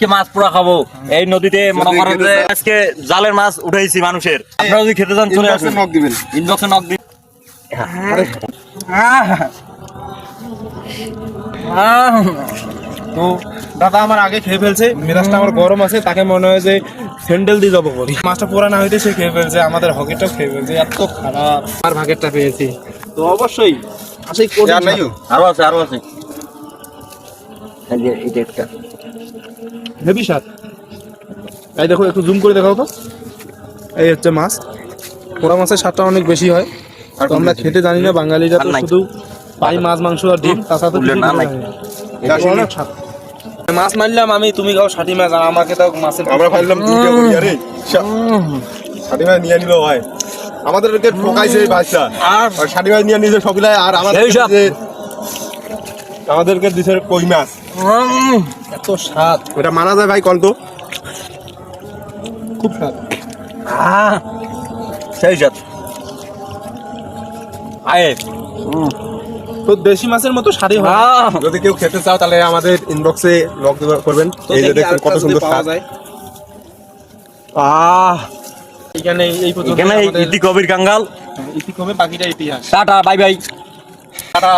মাছ পুরা খাবো এই নদীতে মনে করেন যে আজকে জালের মাছ উঠাইছি মানুষের। আপনারা যদি খেতে চান চলে আসুন, নক দিবেন, ইনবক্সে নক দিন। তো দাদা আমার আগে খেয়ে ফেলছে, মেজাজটা আমার গরম আছে, তাকে মনে হয় যে স্যান্ডেল দিয়ে যাবো করি। মাছটা পুরা না হইতে সে খেয়ে ফেলছে, আমাদের হকিটাও খেয়ে ফেলছে, এত খারাপ। আর ভাগেরটা পেয়েছি তো অবশ্যই আশাই করি। আরো আছে আরো আছে, এটা একটা হেভি স্বাদ। এই দেখো একটু জুম করে দেখাও তো, এই হচ্ছে মাছ। পোড়া মাছের স্বাদটা অনেক বেশি হয়, আর আমরা খেতে জানি না, বাঙালিরা তো শুধু পাই মাছ মাংস আর ডিম, তাছাড়া তো কিছুই জানি না। অনেক স্বাদ। মাছ মারলাম আমি, তুমি খাও ষাটি মাছ, আর আমাকে তাও মাছের আমরা ফাইলাম দুটো করি। আরে ষাটি মাছ নিয়ে নিলো হয়, আমাদেরকে ঠকাইছে এই বাচ্চা। আর ষাটি মাছ নিয়ে নিয়েছে সবিলাই, আর আমাদেরকে দিছে কই মাছ। এত স্বাদ, ওটা মানা যায় ভাই? কল তো খুব স্বাদ। সেই জাত আয়ে তো দেশি মাছের মতো স্বাদই হয়। যদি কেউ খেতে চাও তাহলে আমাদের ইনবক্সে লক করবেন। এই যে দেখুন কত সুন্দর পাওয়া স্বাদ। যায়। এখানে এই পর্যন্ত এখানে ইতি কবির কাঙ্গাল। ইতি কমে, বাকিটা ইতিহাস। Tata bye bye. টাটা।